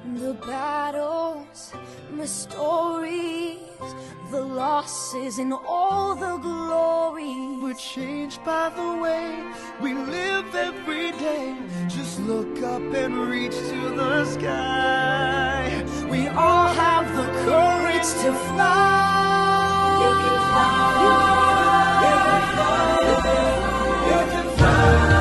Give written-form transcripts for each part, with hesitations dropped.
The battles, the stories, the losses, and all the glory. We're changed by the way we live every day. Just look up and reach to the sky. We all have the courage to fly. You can fly. You can fly. You can fly. You can fly.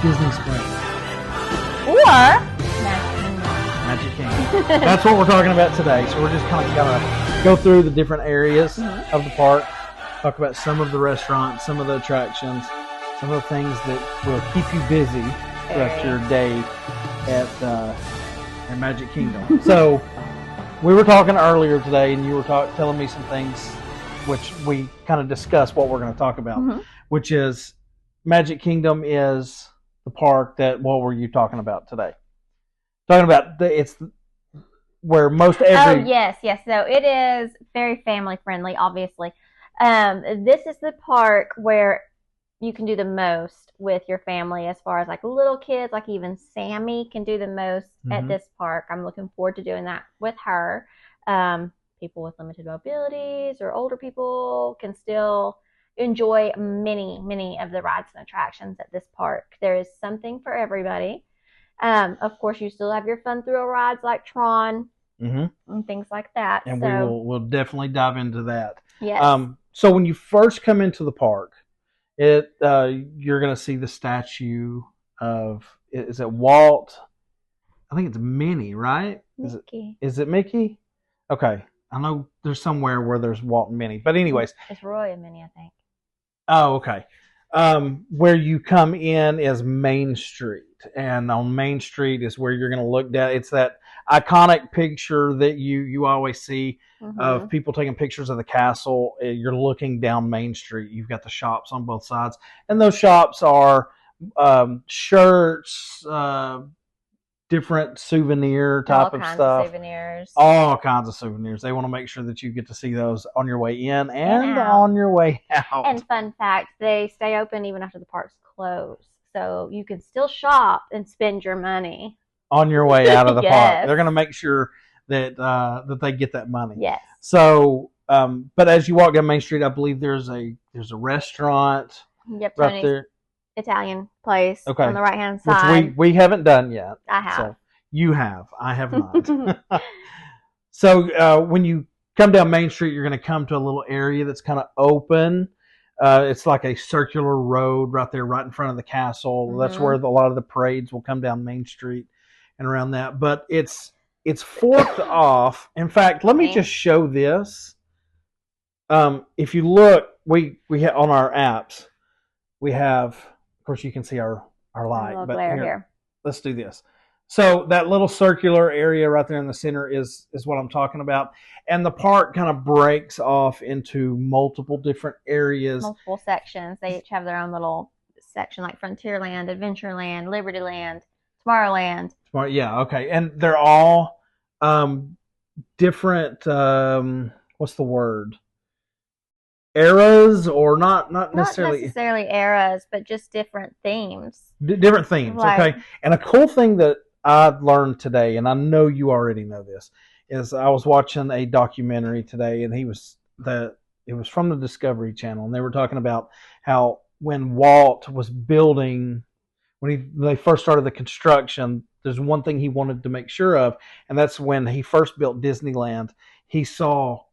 Disney Springs. Or Magic Kingdom. That's what we're talking about today. So we're just kind of gonna go through the different areas of the park, talk about some of the restaurants, some of the attractions, some of the things that will keep you busy throughout your day at Magic Kingdom. So we were talking earlier today, and you were telling me some things which we kind of discussed what we're going to talk about, which is Magic Kingdom is the park that, what were you talking about today? Talking about it's where most every... Oh, yes. So it is very family friendly, obviously. This is the park where you can do the most with your family as far as like little kids, like even Sammy can do the most at this park. I'm looking forward to doing that with her. People with limited mobilities or older people can still enjoy many of the rides and attractions at this park. There is something for everybody. Of course, you still have your fun thrill rides like Tron and things like that. And we'll definitely dive into that. Yes. So when you first come into the park, you're going to see the statue of, is it Walt? I think it's Minnie, right? Mickey. Is it Mickey? Okay. I know there's somewhere where there's Walt and Minnie. But anyways. It's Roy and Minnie, I think. Oh, okay. Where you come in is Main Street. And on Main Street is where you're going to look down. It's that iconic picture that you always see of people taking pictures of the castle. You're looking down Main Street. You've got the shops on both sides. And those shops are shirts, different souvenir type of stuff. Souvenirs. All kinds of souvenirs. They want to make sure that you get to see those on your way in and on your way out. And fun fact, they stay open even after the park's closed. So you can still shop and spend your money on your way out of the Yes. park. They're going to make sure that that they get that money. Yes. So, but as you walk down Main Street, I believe there's a restaurant Yep, right Tony's there. Italian place Okay. on the right hand side. Which we haven't done yet. I have. So you have. I have not. So when you come down Main Street, you're going to come to a little area that's kind of open. It's like a circular road right there, right in front of the castle. That's where a lot of the parades will come down Main Street and around that. But it's forked off. In fact, let me just show this. If you look, we have on our apps, we have, of course, you can see our light. But here, let's do this. So that little circular area right there in the center is what I'm talking about. And the park kind of breaks off into multiple different areas. Multiple sections. They each have their own little section, like Frontierland, Adventureland, Libertyland, Tomorrowland. Yeah, okay. And they're all different, what's the word? Eras, or not necessarily eras, but just different themes. Different themes, okay. And a cool thing that I've learned today, and I know you already know this, is I was watching a documentary today, and it was from the Discovery Channel, and they were talking about how when Walt was building, when they first started the construction, there's one thing he wanted to make sure of, and that's when he first built Disneyland. He saw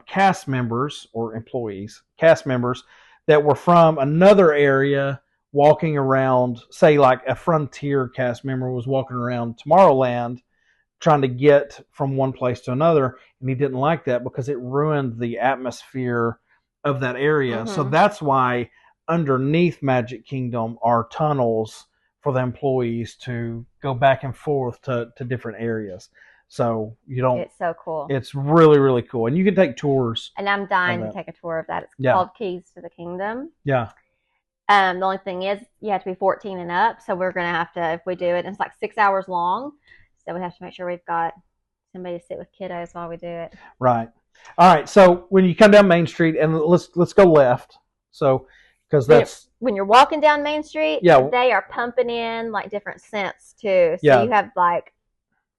cast members or employees, cast members that were from another area walking around, say like a Frontier cast member was walking around Tomorrowland trying to get from one place to another, and he didn't like that because it ruined the atmosphere of that area. So that's why underneath Magic Kingdom are tunnels for the employees to go back and forth to different areas. So you don't. It's so cool. It's really, really cool, and you can take tours. And I'm dying of to it. take a tour of that. It's Yeah. called Keys to the Kingdom. Yeah, The only thing is you have to be 14 and up. So we're going to have to, if we do it, it's like 6 hours long. So we have to make sure we've got somebody to sit with kiddos while we do it. right. All right. So when you come down Main Street, and let's go left. So because that's When you're walking down Main Street, Yeah. they are pumping in like different scents too. So Yeah. you have like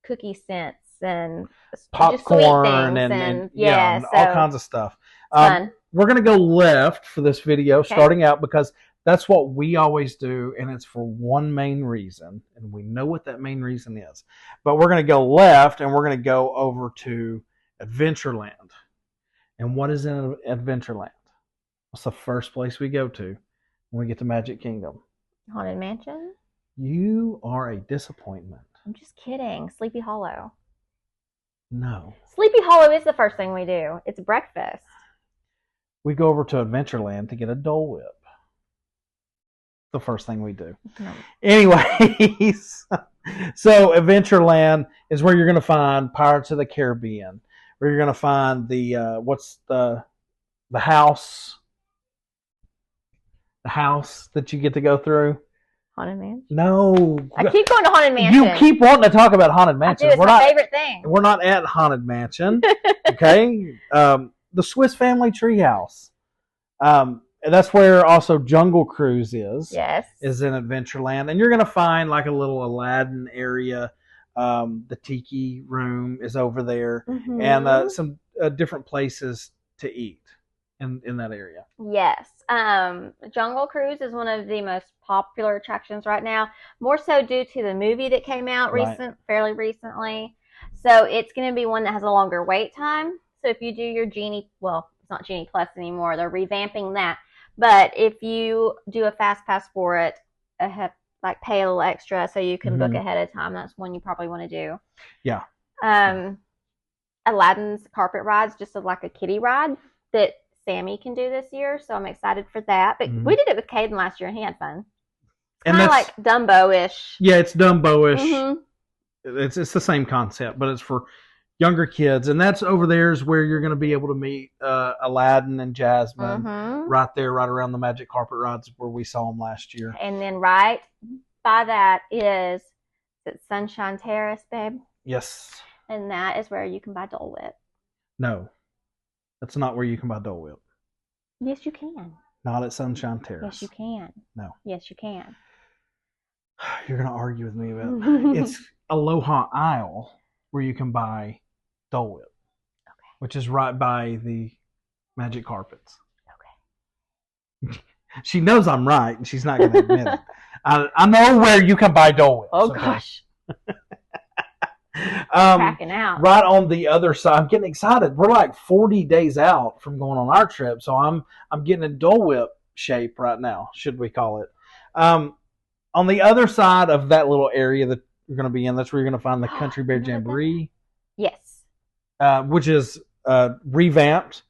cookie scents and just popcorn sweet things and yeah, and so all kinds of stuff. fun. We're going to go left for this video, Okay. starting out, because that's what we always do, and it's for one main reason, and we know what that main reason is. But we're going to go left, and we're going to go over to Adventureland. And what is in Adventureland? What's the first place we go to when we get to Magic Kingdom? Haunted Mansion? You are a disappointment. I'm just kidding. Sleepy Hollow. No. Sleepy Hollow is the first thing we do. It's breakfast. We go over to Adventureland to get a Dole Whip. The first thing we do. No. Anyways, so Adventureland is where you're going to find Pirates of the Caribbean, where you're going to find the what's the house that you get to go through. Haunted Mansion? No, I keep going to Haunted Mansion. you keep wanting to talk about Haunted I do. Mansion. It's my favorite thing. We're not at Haunted Mansion, okay? The Swiss Family Treehouse. And that's where also Jungle Cruise is. Yes. Is in Adventureland, and you're going to find like a little Aladdin area. The Tiki Room is over there, Mhm. and some different places to eat in that area. Yes. Jungle Cruise is one of the most popular attractions right now, more so due to the movie that came out Right. fairly recently. So it's going to be one that has a longer wait time. So if you do your Genie, well, it's not Genie Plus anymore. They're revamping that. But if you do a fast pass for it, like pay a little extra so you can book Mhm. ahead of time, that's one you probably want to do. Yeah. Aladdin's carpet ride's just like a kiddie ride that Sammy can do this year, so I'm excited for that. But Mhm. we did it with Caden last year, and he had fun. And Kind of that's like Dumbo-ish. yeah, it's Dumbo-ish. Mhm. It's the same concept, but it's for younger kids, and that's over there is where you're going to be able to meet Aladdin and Jasmine Mhm. right there, right around the magic carpet rides where we saw them last year. And then right by that is it Sunshine Terrace, babe? Yes. And that is where you can buy Dole Whip. No, that's not where you can buy Dole Whip. Yes, you can. Not at Sunshine Terrace. Yes, you can. No. Yes, you can. You're going to argue with me about it's Aloha Isle where you can buy Dole Whip, which is right by the magic carpets. Okay. She knows I'm right, and she's not going to admit it. I know where you can buy Dole Whip. Oh, gosh. Um, Cracking out. right on the other side, I'm getting excited. We're like 40 days out from going on our trip, so I'm getting in Dole Whip shape right now, should we call it. On the other side of that little area that you're going to be in, that's where you're going to find the Country Bear Jamboree, Yes. which is revamped.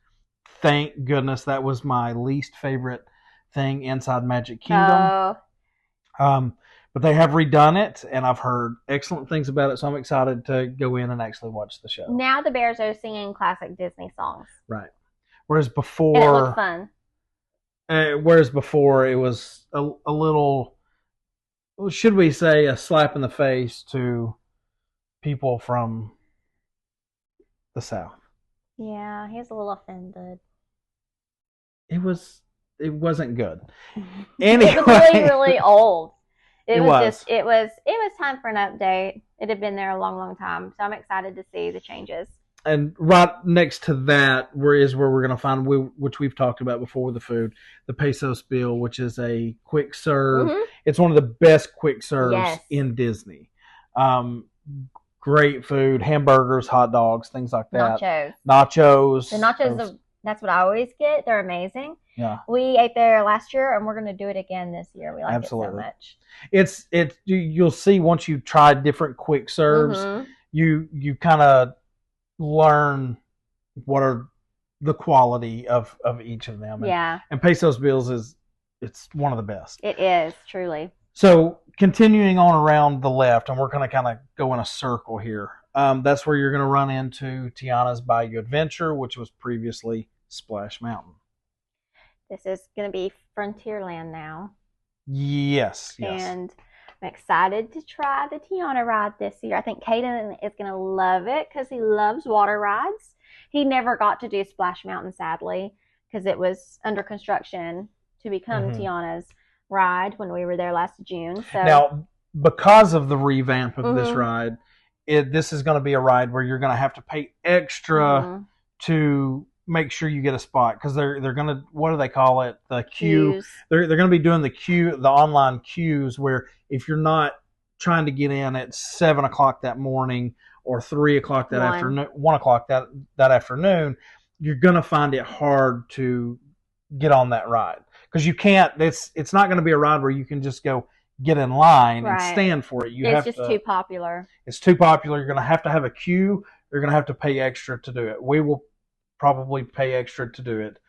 Thank goodness, that was my least favorite thing inside Magic Kingdom. Oh, But they have redone it, and I've heard excellent things about it, so I'm excited to go in and actually watch the show. now the bears are singing classic Disney songs. Right. Whereas And it before, looks fun. it was a little, should we say, a slap in the face to people from the South. Yeah, he's a little offended. It wasn't good. It was really, Anyway. really old. It It was was. just it was time for an update. It had been there a long, long time. So I'm excited to see the changes. And right next to that where we're going to find, which we've talked about before with the food, the Pesos Bill, which is a quick serve. Mhm. It's one of the best quick serves Yes. in Disney. Great food, hamburgers, hot dogs, things like that. Nachos. Nachos. The nachos, that's what I always get. They're amazing. Yeah. We ate there last year, and we're going to do it again this year. We like Absolutely. it so much. It's you'll see once you try different quick serves, Mhm. you kind of learn what are the quality of each of them. Yeah, And Pesos Bills it's one of the best. it is truly. So continuing on around the left, and we're going to kind of go in a circle here. That's where you're going to run into Tiana's Bayou Adventure, which was previously Splash Mountain. This is going to be Frontierland now. Yes. And I'm excited to try the Tiana ride this year. I think Caden is going to love it because he loves water rides. He never got to do Splash Mountain, sadly, because it was under construction to become Tiana's ride when we were there last June. So now, because of the revamp of this ride, this is going to be a ride where you're going to have to pay extra to make sure you get a spot, because they're going to, what do they call it? The queue. Queues. They're going to be doing the online queues, where if you're not trying to get in at 7 o'clock that morning or 3 o'clock that afternoon, 1 o'clock that afternoon, you're going to find it hard to get on that ride, because you can't. It's not going to be a ride where you can just go get in line and stand for it. It's just too popular. It's too popular. You're going to have a queue. You're going to have to pay extra to do it. We will probably pay extra to do it,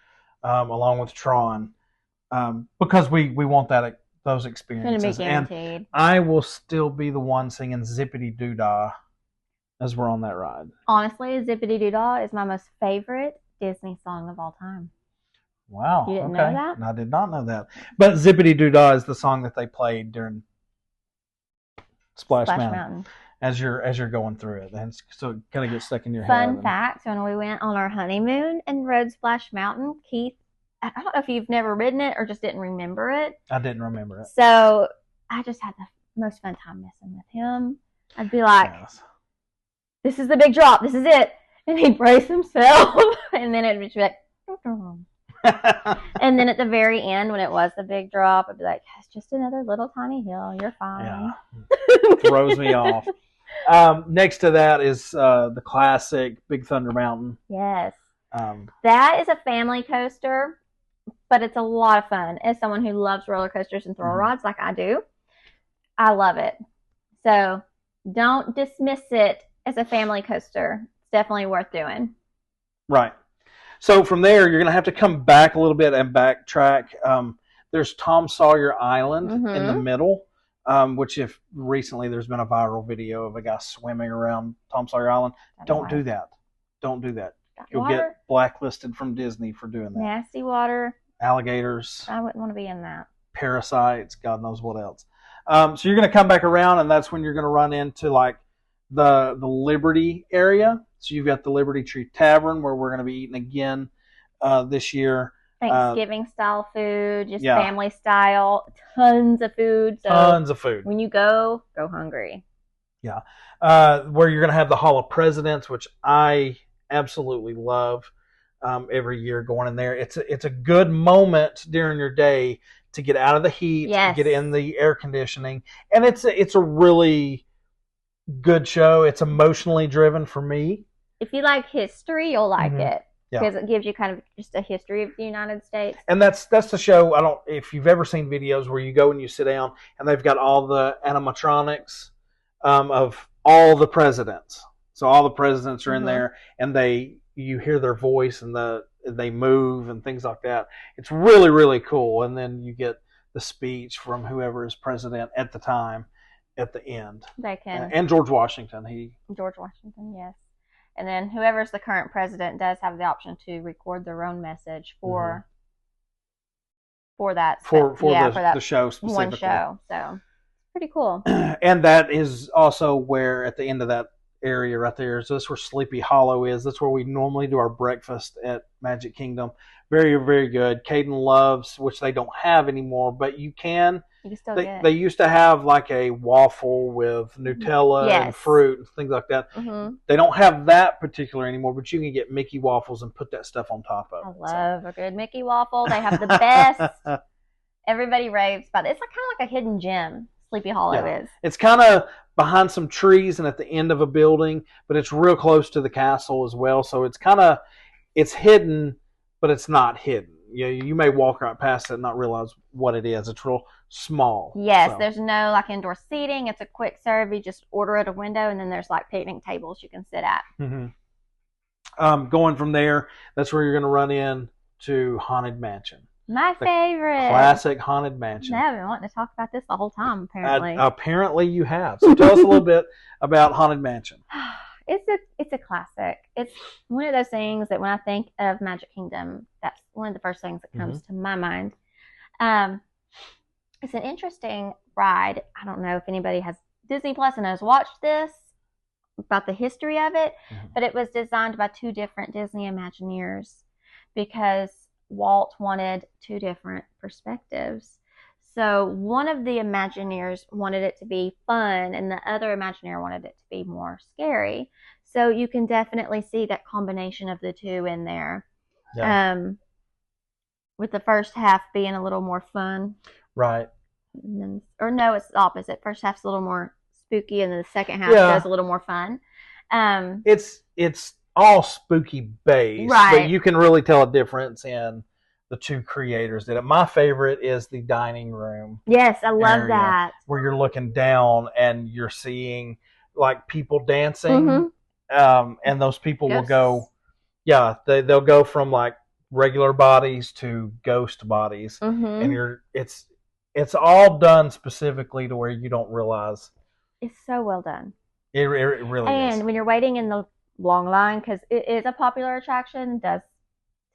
along with Tron, because we want those experiences. It's going to be guaranteed. And I will still be the one singing Zippity Doo Dah as we're on that ride. Honestly, Zippity Doo Dah is my most favorite Disney song of all time. Wow. You didn't know that? I did not know that. But Zippity Doo Dah is the song that they played during Splash Mountain. As you're going through it, and so it kind of gets stuck in your head. Fun fact: when we went on our honeymoon and rode Splash Mountain, Keith, I don't know if you've never ridden it or just didn't remember it. I didn't remember it. So I just had the most fun time messing with him. I'd be like, "This is the big drop. This is it," and he'd brace himself, and then it'd be like, and then at the very end, when it was the big drop, I'd be like, "It's just another little tiny hill. You're fine." Yeah, throws me off. Next to that is the classic Big Thunder Mountain. Yes. That is a family coaster, but it's a lot of fun. As someone who loves roller coasters and thrill rides like I do, I love it. So don't dismiss it as a family coaster. It's definitely worth doing. Right. So from there, you're going to have to come back a little bit and backtrack. There's Tom Sawyer Island in the middle. Which if recently there's been a viral video of a guy swimming around Tom Sawyer Island. Don't do that. Don't do that. You'll get blacklisted from Disney for doing that. Nasty water. Alligators. I wouldn't want to be in that. Parasites. God knows what else. So you're going to come back around, and that's when you're going to run into like the Liberty area. So you've got the Liberty Tree Tavern, where we're going to be eating again this year. Thanksgiving style food, just family style, tons of food. So tons of food. When you go hungry. Yeah. Where you're going to have the Hall of Presidents, which I absolutely love every year going in there. It's a good moment during your day to get out of the heat, get in the air conditioning. And it's a really good show. It's emotionally driven for me. If you like history, you'll like it. Because it gives you kind of just a history of the United States. And that's the show. If you've ever seen videos where you go and you sit down and they've got all the animatronics of all the presidents. So all the presidents are in there, and you hear their voice and they move and things like that. It's really, really cool. And then you get the speech from whoever is president at the time at the end. They can. And George Washington. George Washington, yes. And then whoever's the current president does have the option to record their own message for that the show specifically. One show. So pretty cool. And that is also where at the end of that area right there, so that's where Sleepy Hollow is. That's where we normally do our breakfast at Magic Kingdom. Very, very good. Caden loves, which they don't have anymore, but you can still get. They used to have like a waffle with Nutella and fruit and things like that. They don't have that particular anymore, but you can get Mickey waffles and put that stuff on top of it. I love a good Mickey waffle. They have the best. Everybody raves about it. It's kind of like a hidden gem. Sleepy Hollow is. It's kind of behind some trees and at the end of a building, but it's real close to the castle as well. So it's hidden, but it's not hidden. You may walk right past it and not realize what it is. It's real small. Yes, there's no like indoor seating. It's a quick serve. You just order at a window, and then there's like picnic tables you can sit at. Going from there, that's where you're going to run in to Haunted Mansion. My favorite. Classic Haunted Mansion. I've been wanting to talk about this the whole time, apparently. Apparently you have. So tell us a little bit about Haunted Mansion. It's a classic. It's one of those things that when I think of Magic Kingdom, that's one of the first things that comes to my mind. It's an interesting ride. I don't know if anybody has Disney Plus and has watched this, about the history of it, but it was designed by two different Disney Imagineers because Walt wanted two different perspectives. So one of the Imagineers wanted it to be fun and the other Imagineer wanted it to be more scary. So you can definitely see that combination of the two in there. Yeah. With the first half being a little more fun. Right. Or no, it's the opposite. First half's a little more spooky and then the second half does a little more fun. It's all spooky based, right? But you can really tell a difference in the two creators. That my favorite is the dining room. Yes, I love that. Where you're looking down and you're seeing like people dancing, and those people will go, they'll go from like regular bodies to ghost bodies, and it's all done specifically to where you don't realize. It's so well done. It really is. And when you're waiting in the long line, because it is a popular attraction, does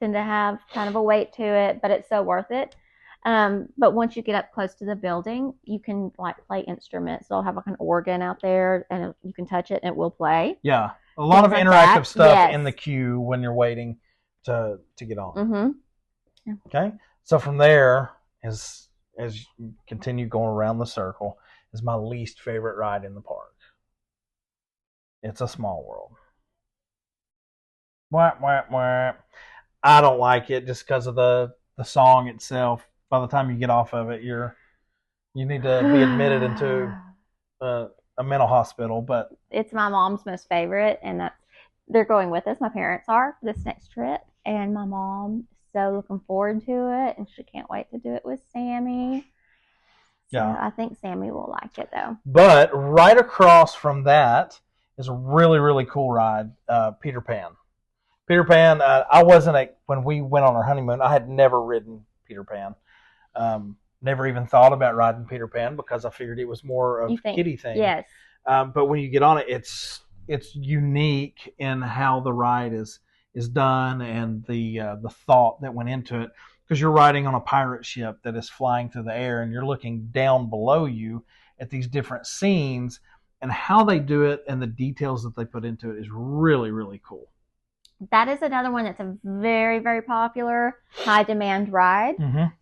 tend to have kind of a weight to it, but it's so worth it. But once you get up close to the building, you can like play instruments. They'll have like an organ out there, and you can touch it, and it will play. Yeah, a lot of interactive stuff in the queue when you're waiting to get on. Okay, so from there, as you continue going around the circle, is my least favorite ride in the park. It's A Small World. Wah, wah, wah. I don't like it just because of the song itself. By the time you get off of it, you need to be admitted into a mental hospital. But it's my mom's most favorite, and they're going with us. My parents are for this next trip, and my mom is so looking forward to it, and she can't wait to do it with Sammy. So I think Sammy will like it though. But right across from that is a really, really cool ride, Peter Pan. Peter Pan, when we went on our honeymoon, I had never ridden Peter Pan. Never even thought about riding Peter Pan because I figured it was more of a kiddie thing. Yes. But when you get on it, it's unique in how the ride is done and the thought that went into it. Because you're riding on a pirate ship that is flying through the air and you're looking down below you at these different scenes, and how they do it and the details that they put into it is really, really cool. That is another one that's a very, very popular, high demand ride.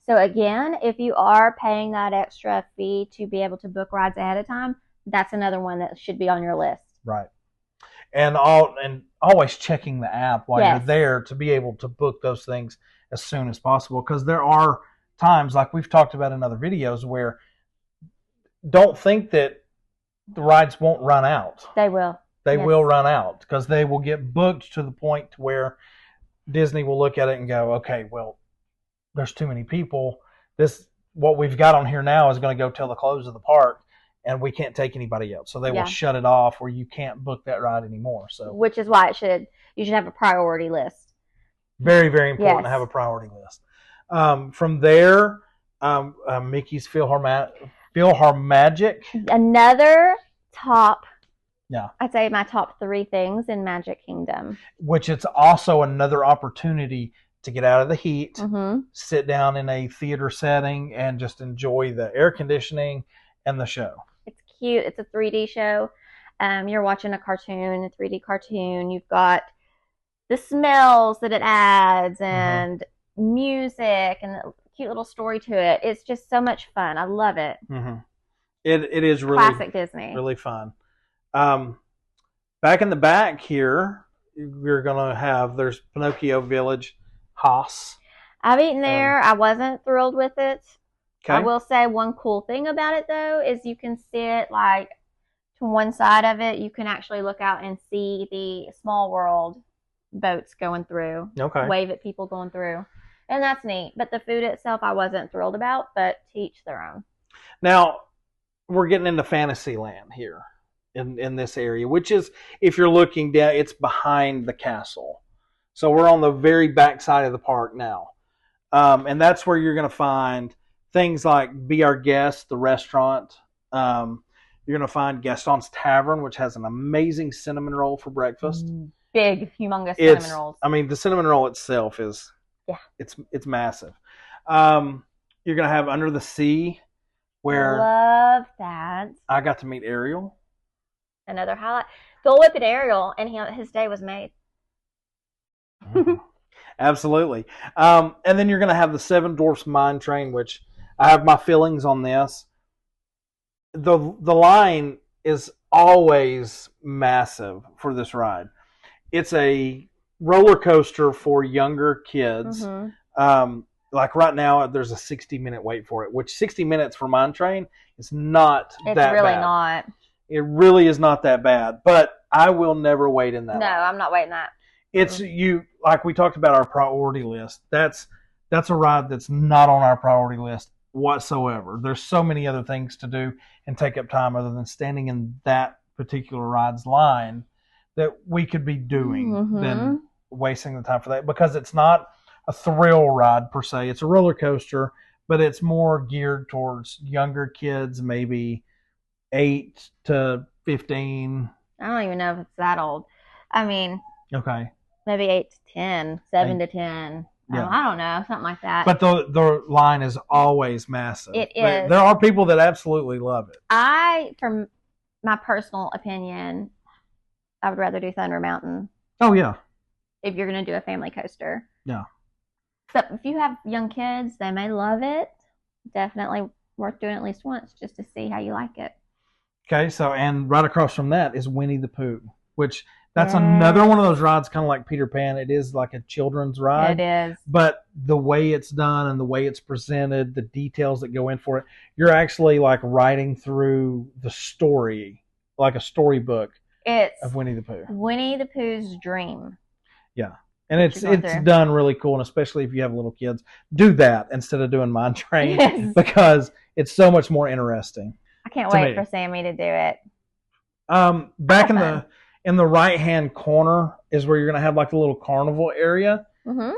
So again, if you are paying that extra fee to be able to book rides ahead of time, that's another one that should be on your list. Right. And always checking the app while you're there to be able to book those things as soon as possible, because there are times, like we've talked about in other videos, where don't think that the rides won't run out. They will. They will run out because they will get booked to the point where Disney will look at it and go, okay, well, there's too many people. What we've got on here now is going to go till the close of the park, and we can't take anybody else. So they will shut it off where you can't book that ride anymore. So, which is why you should have a priority list. Very, very important to have a priority list. From there, Mickey's PhilharMagic. Another top. Yeah. I'd say my top 3 things in Magic Kingdom. Which it's also another opportunity to get out of the heat, sit down in a theater setting, and just enjoy the air conditioning and the show. It's cute. It's a 3D show. You're watching a 3D cartoon. You've got the smells that it adds and music and a cute little story to it. It's just so much fun. I love it. It is really classic Disney. Really fun. Back in the back here, we're going to have, there's Pinocchio Village, Haas. I've eaten there. I wasn't thrilled with it. Okay. I will say one cool thing about it, though, is you can sit like to one side of it. You can actually look out and see the Small World boats going through. Okay. Wave at people going through. And that's neat. But the food itself I wasn't thrilled about, but to each their own. Now, we're getting into Fantasyland here in this area, which is, if you're looking down, it's behind the castle. So we're on the very back side of the park now. And that's where you're going to find things like Be Our Guest, the restaurant. You're going to find Gaston's Tavern, which has an amazing cinnamon roll for breakfast. Big, humongous cinnamon rolls. I mean, the cinnamon roll itself is, Yeah. it's massive. You're going to have Under the Sea, where Love that. I got to meet Ariel. Another highlight. Dole Whip at Ariel, and his day was made. Absolutely. And then you're going to have the Seven Dwarfs Mine Train, which I have my feelings on this. The line is always massive for this ride. It's a roller coaster for younger kids. Mm-hmm. Like right now, there's a 60-minute wait for it, which 60 minutes for Mine Train is not It's that really bad. not. It really is not that bad, but I will never wait in that No, line. I'm not waiting that. It's you, like we talked about our priority list. That's a ride that's not on our priority list whatsoever. There's so many other things to do and take up time other than standing in that particular ride's line that we could be doing Mm-hmm. than wasting the time for that, because it's not a thrill ride per se. It's a roller coaster, but it's more geared towards younger kids, maybe 8 to 15. I don't even know if it's that old. I mean, Okay. maybe 8 to 10, 7 to 10. Yeah. I don't know, something like that. But the line is always massive. It There is. are people that absolutely love it. From my personal opinion, I would rather do Thunder Mountain Oh yeah. if you're going to do a family coaster. Yeah. So if you have young kids, they may love it. Definitely worth doing at least once just to see how you like it. Okay, so and right across from that is Winnie the Pooh, which that's another one of those rides, kind of like Peter Pan. It is like a children's ride. It is. But the way it's done and the way it's presented, the details that go in for it, you're actually like writing through the story, like a storybook It's of Winnie the Pooh. Winnie the Pooh's dream. Yeah. And it's You're going through. done really cool, and especially if you have little kids, do that instead of doing Mine Train Yes. because it's so much more interesting. I can't To wait me. for Sammy to do it. Back Awesome. in the right hand corner is where you're gonna have like a little carnival area. Mm-hmm.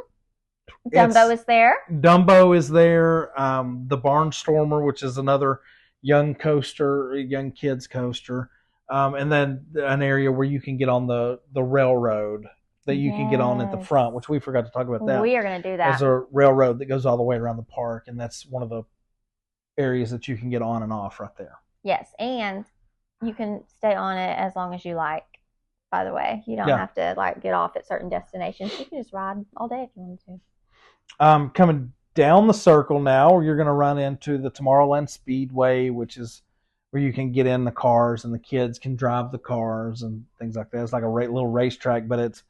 Dumbo is there. Dumbo is there. The Barnstormer, which is another young kids coaster, and then an area where you can get on the railroad that you can get on at the Yes. front, which we forgot to talk about that. We are going to do There's that. a railroad that goes all the way around the park, and that's one of the areas that you can get on and off right there. Yes, and you can stay on it as long as you like. By the way, you don't Yeah. have to like get off at certain destinations. You can just ride all day if you wanted to. Coming down the circle now, you're going to run into the Tomorrowland Speedway, which is where you can get in the cars and the kids can drive the cars and things like that. It's like a little racetrack, but it's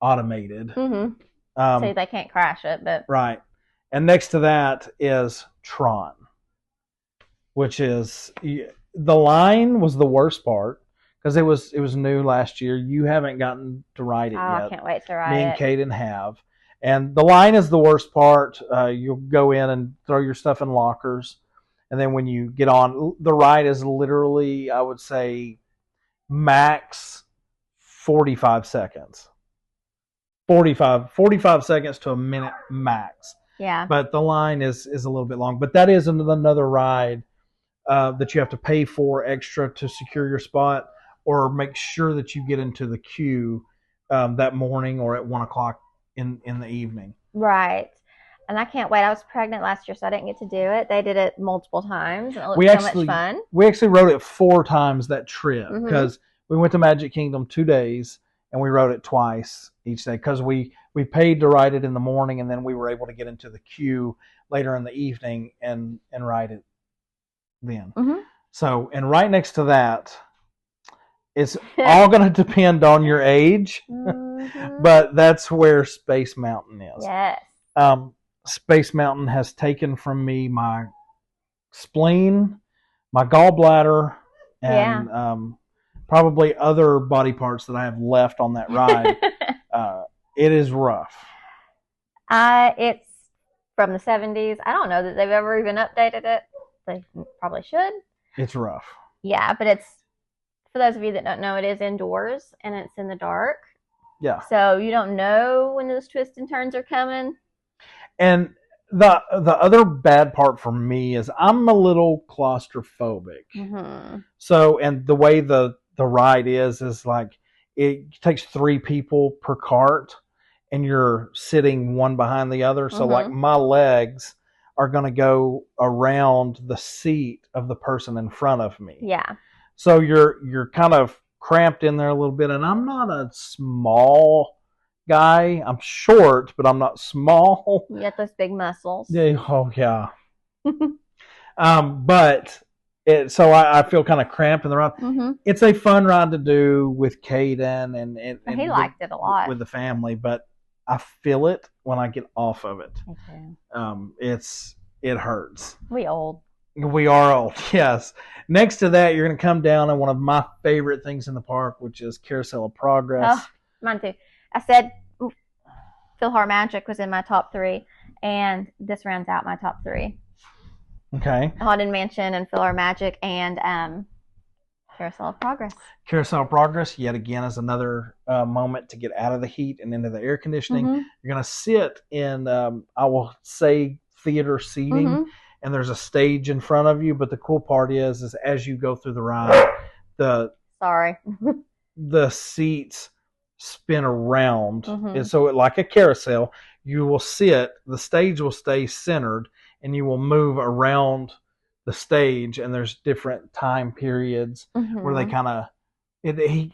automated. Mm-hmm. Um, So they can't crash it, but Right. And next to that is Tron, which is the line was the worst part because it was new last year. You haven't gotten to ride it I yet. can't wait to ride Me and it. Caden have. And the line is the worst part. You'll go in and throw your stuff in lockers. And then when you get on, the ride is literally, I would say, max 45 seconds. 45 seconds to a minute max. Yeah. But the line is a little bit long. But that is another ride that you have to pay for extra to secure your spot or make sure that you get into the queue that morning or at 1 o'clock in the evening. Right. And I can't wait. I was pregnant last year, so I didn't get to do it. They did it multiple times, and it looked We so actually- much fun. We actually rode it 4 times that trip Mhm. because we went to Magic Kingdom 2 days and we rode it twice each day because we paid to ride it in the morning and then we were able to get into the queue later in the evening and ride it then. Mhm. So, and right next to that, it's all going to depend on your age, Mhm. but that's where Space Mountain is. Yes. Space Mountain has taken from me my spleen, my gallbladder, and probably other body parts that I have left on that ride. It is rough. It's from the 70s. I don't know that they've ever even updated it. They probably should. It's rough. Yeah, but it's, for those of you that don't know, it is indoors and it's in the dark. Yeah. So you don't know when those twists and turns are coming. And The other bad part for me is I'm a little claustrophobic. Mm-hmm. So, and the way the ride is like it takes 3 people per cart, and you're sitting one behind the other. So, like my legs are going to go around the seat of the person in front of me. Yeah. So you're kind of cramped in there a little bit, and I'm not a small guy. I'm short, but I'm not small. You got those big muscles. Yeah, oh yeah. But so I feel kind of cramped in the ride. Mm-hmm. It's a fun ride to do with Caden and He liked it a lot with the family, but I feel it when I get off of it. Me too. It hurts. We old. We are old, yes. Next to that, you're going to come down on one of my favorite things in the park, which is Carousel of Progress. Oh, mine too. I said PhilharMagic was in my top 3, and this rounds out my top 3. Okay. Haunted Mansion and PhilharMagic and Carousel of Progress. Carousel of Progress, yet again, is another moment to get out of the heat and into the air conditioning. Mm-hmm. You're going to sit in, I will say, theater seating. Mm-hmm. And there's a stage in front of you, but the cool part is as you go through the ride, the seats spin around, and so like a carousel, you will sit. The stage will stay centered, and you will move around the stage. And there's different time periods where they kind of.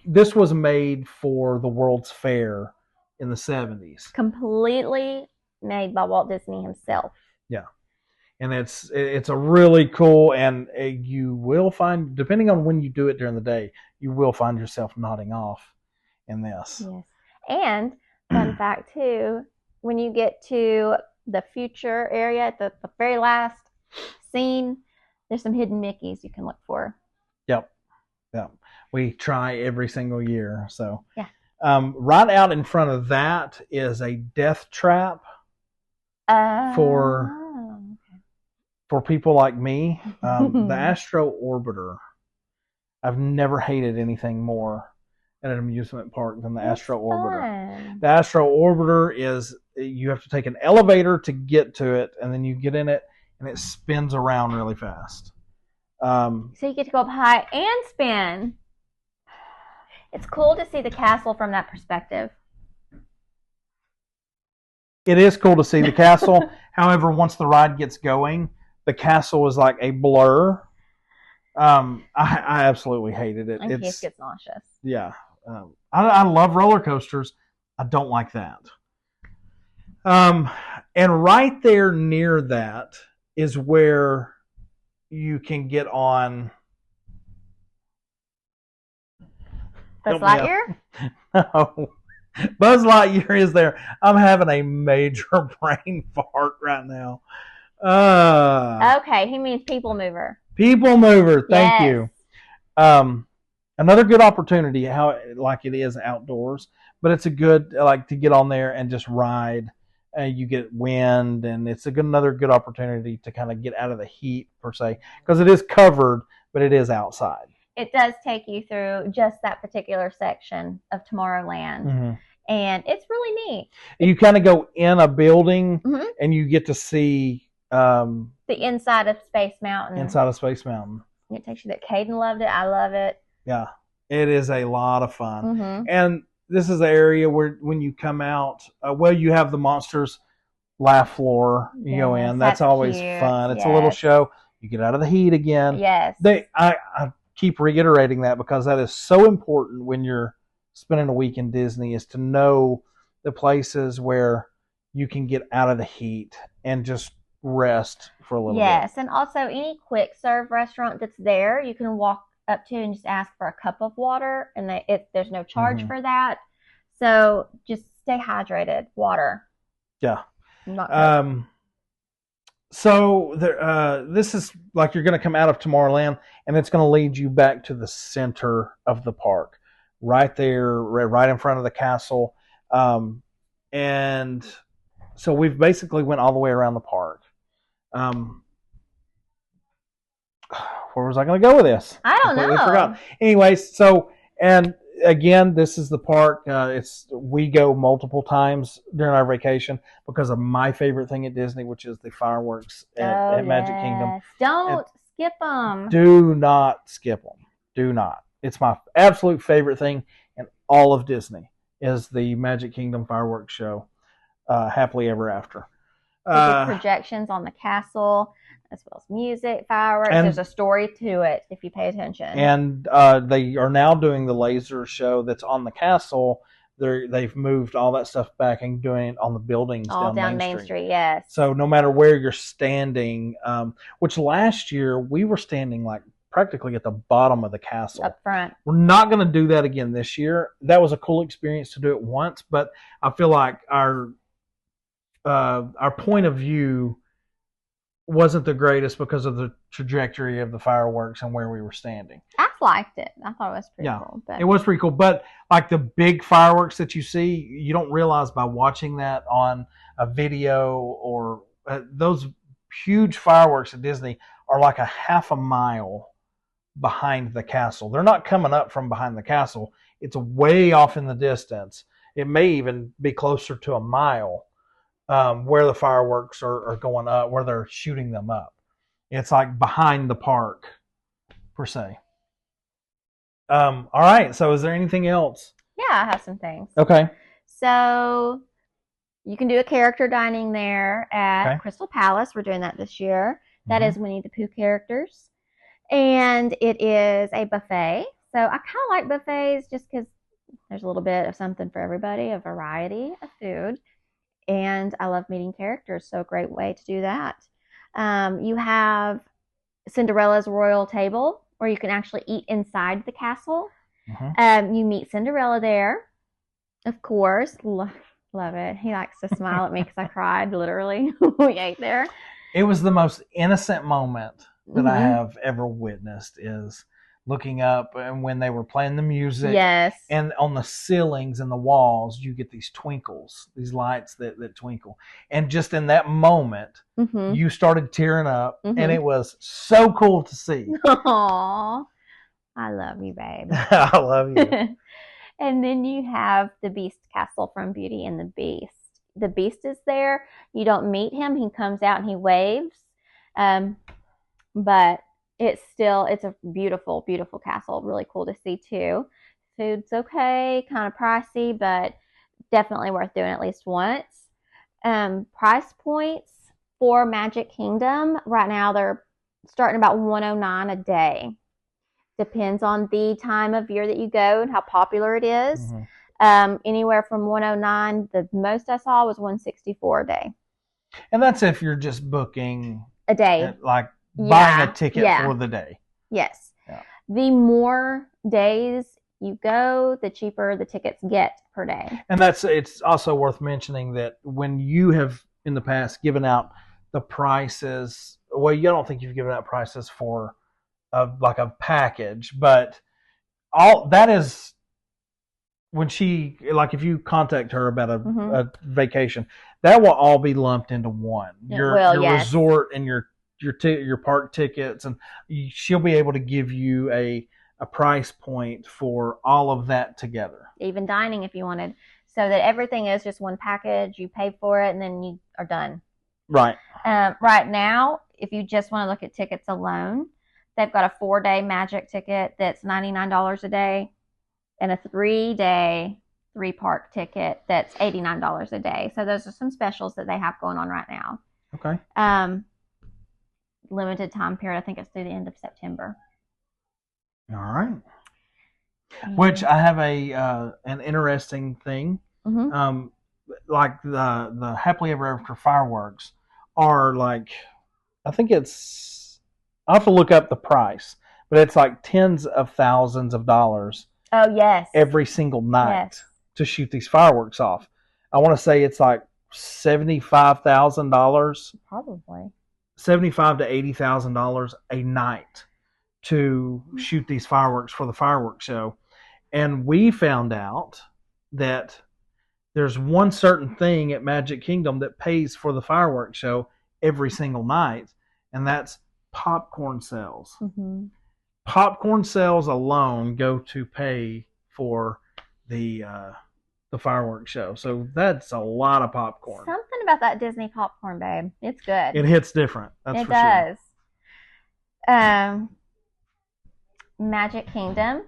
This was made for the World's Fair in the 70s. Completely made by Walt Disney himself. Yeah. And it's a really cool, and you will find, depending on when you do it during the day, you will find yourself nodding off in this. Yes. And fun fact too, when you get to the future area at the very last scene, there's some hidden Mickeys you can look for. Yep. We try every single year. So yeah. Right out in front of that is a death trap for people like me. The Astro Orbiter. I've never hated anything more at an amusement park than the Astro Orbiter. The Astro Orbiter is, you have to take an elevator to get to it, and then you get in it, and it spins around really fast. So you get to go up high and spin. It's cool to see the castle from that perspective. It is cool to see the castle. However, once the ride gets going, the castle is like a blur. I absolutely hated it. And Keith gets nauseous. Yeah. I love roller coasters. I don't like that. And right there near that is where you can get on Buzz Lightyear? No. Buzz Lightyear is there. I'm having a major brain fart right now. Okay, he means People Mover. People Mover, thank Yes. you. Another good opportunity, like it is outdoors, but it's a good, like, to get on there and just ride. You get wind, and it's another good opportunity to kind of get out of the heat, per se, because it is covered, but it is outside. It does take you through just that particular section of Tomorrowland, Mm-hmm. and it's really neat. You kind of go in a building, Mhm. and you get to see The inside of Space Mountain. inside of Space Mountain. It takes you there. Caden loved it. I love it. Yeah, it is a lot of fun. Mm-hmm. And this is the area where, when you come out, you have the Monsters laugh floor. You go in. That's always cute. fun. It's a little show. You get out of the heat again. Yes. I keep reiterating that because that is so important when you're spending a week in Disney, is to know the places where you can get out of the heat and just rest for a little bit. Yes, and also any quick serve restaurant that's there, you can walk up to and just ask for a cup of water, and there's no charge for that. So just stay hydrated. Water. Yeah. Not So there, this is like, you're going to come out of Tomorrowland, and it's going to lead you back to the center of the park, right there, right in front of the castle. And so we've basically went all the way around the park. Where was I going to go with this? I don't Completely know. forgot. Anyways, so, and again, this is the park. We go multiple times during our vacation because of my favorite thing at Disney, which is the fireworks at Magic Kingdom. Don't skip them. Do not skip them. Do not. It's my absolute favorite thing in all of Disney is the Magic Kingdom fireworks show. Happily Ever After. The projections on the castle, as well as music, fireworks. There's a story to it if you pay attention. And they are now doing the laser show that's on the castle. They've moved all that stuff back and doing it on the buildings all down Main Street. Yes. So no matter where you're standing, which last year we were standing like practically at the bottom of the castle. Up front. We're not going to do that again this year. That was a cool experience to do it once, but I feel like our point of view wasn't the greatest because of the trajectory of the fireworks and where we were standing. I liked it. I thought it was pretty cool. But... It was pretty cool. But like the big fireworks that you see, you don't realize by watching that on a video or those huge fireworks at Disney are like a half a mile behind the castle. They're not coming up from behind the castle. It's way off in the distance. It may even be closer to a mile. Where the fireworks are going up, where they're shooting them up. It's like behind the park, per se. All right, so is there anything else? Yeah, I have some things. Okay. So you can do a character dining there at Crystal Palace. We're doing that this year. That is Winnie the Pooh characters. And it is a buffet. So I kind of like buffets just because there's a little bit of something for everybody, a variety of food. And I love meeting characters, so a great way to do that. You have Cinderella's royal table, where you can actually eat inside the castle. You meet Cinderella there, of course. Love it. He likes to smile at me because I cried, literally, when we ate there. It was the most innocent moment that I have ever witnessed is looking up and when they were playing the music. Yes. And on the ceilings and the walls, you get these twinkles, these lights that twinkle. And just in that moment, you started tearing up, and it was so cool to see. Aww. I love you, babe. I love you. And then you have the Beast Castle from Beauty and the Beast. The Beast is there. You don't meet him. He comes out and he waves. But it's a beautiful, beautiful castle. Really cool to see too. Food's okay, kind of pricey, but definitely worth doing at least once. Price points for Magic Kingdom right now, they're starting about $109 a day. Depends on the time of year that you go and how popular it is. Anywhere from $109, the most I saw was $164 a day. And that's if you're just booking a day, like buying a ticket for the day. Yes. Yeah. The more days you go, the cheaper the tickets get per day. And it's also worth mentioning that when you have in the past given out the prices, well, you don't think you've given out prices for like a package, but all that is when she, like if you contact her about a vacation, that will all be lumped into one. Your resort and your park tickets, and she'll be able to give you a price point for all of that together. Even dining if you wanted, so that everything is just one package. You pay for it and then you are done. Right. Right now, if you just want to look at tickets alone, they've got a 4-day Magic ticket that's $99 a day, and a 3-day 3-park ticket that's $89 a day. So those are some specials that they have going on right now. Okay. Limited time period. I think it's through the end of September. All right. Which I have an interesting thing. Like the Happily Ever After fireworks are like, I think I'll have to look up the price, but it's like tens of thousands of dollars. Oh, yes. Every single night to shoot these fireworks off. I want to say it's like $75,000. Probably. $75,000 to $80,000 a night to shoot these fireworks for the fireworks show. And we found out that there's one certain thing at Magic Kingdom that pays for the fireworks show every single night, and that's popcorn sales. Popcorn sales alone go to pay for the fireworks show. So that's a lot of popcorn. Something about that Disney popcorn, babe. It's good. It hits different. That's it for does. sure. Magic Kingdom.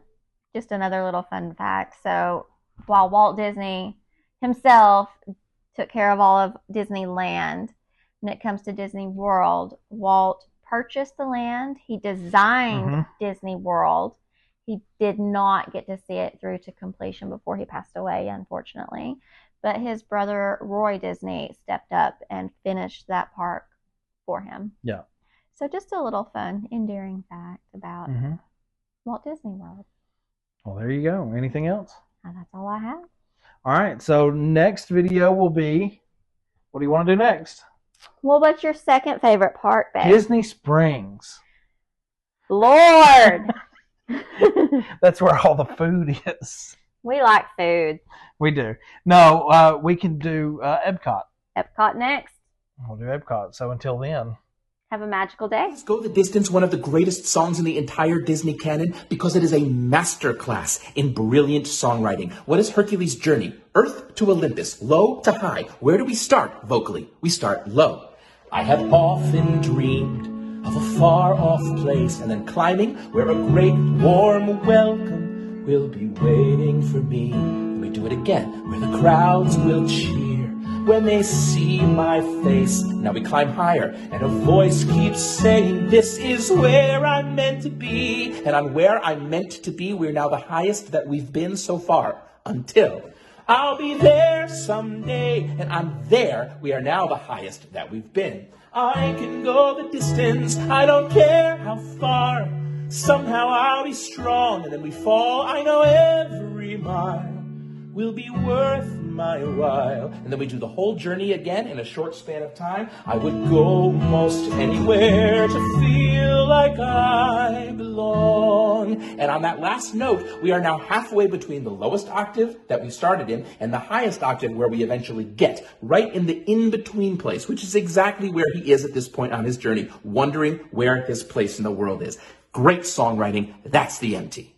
Just another little fun fact. So while Walt Disney himself took care of all of Disneyland, when it comes to Disney World, Walt purchased the land. He designed Disney World. He did not get to see it through to completion before he passed away, unfortunately. But his brother, Roy Disney, stepped up and finished that park for him. Yeah. So just a little fun, endearing fact about Walt Disney World. Well, there you go. Anything else? That's all I have. All right. So next video will be, what do you want to do next? Well, what's your second favorite park, babe? Disney Springs. Lord! That's where all the food is. We like food. We do. No, we can do Epcot. Epcot next. We'll do Epcot. So until then. Have a magical day. Let's Go the Distance, one of the greatest songs in the entire Disney canon, because it is a masterclass in brilliant songwriting. What is Hercules' journey? Earth to Olympus, low to high. Where do we start vocally? We start low. I have often dreamed of a far-off place, and then climbing where a great warm welcome will be waiting for me. And we do it again, where the crowds will cheer when they see my face. Now we climb higher, and a voice keeps saying, this is where I'm meant to be. And on where I'm meant to be, we're now the highest that we've been so far, until I'll be there someday. And I'm there, we are now the highest that we've been. I can go the distance, I don't care how far. Somehow I'll be strong, and then we fall. I know every mile will be worth my while. And then we do the whole journey again in a short span of time. I would go most anywhere to feel like I belong. And on that last note, we are now halfway between the lowest octave that we started in and the highest octave where we eventually get, right in the in-between place, which is exactly where he is at this point on his journey, wondering where his place in the world is. Great songwriting. That's the MT.